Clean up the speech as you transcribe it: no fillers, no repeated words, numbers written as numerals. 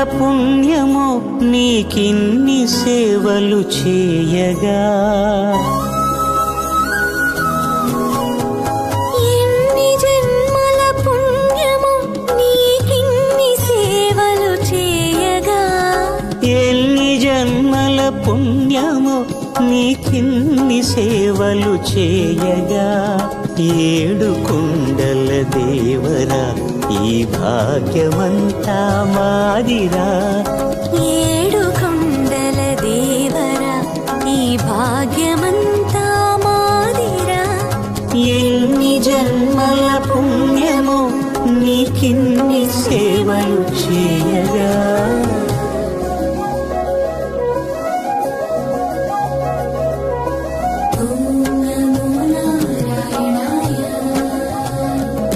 పుణ్యమో నీకిన్ని సేవలు చేయగా. ఎన్ని జన్మల పుణ్యమో నీకిన్ని సేవలు చేయగా. ఎన్ని జన్మల పుణ్యమో నీకిన్ని సేవలు చేయగా. ఏడు కొండల దేవరా ఈ భాగ్యమంతా మాదిరా. ఏడు కొండల దేవరా ఈ భాగ్యమంతా మాదిరా. ఎన్ని జన్మల పుణ్యమో నీకిన్ని సేవలు చేయగా.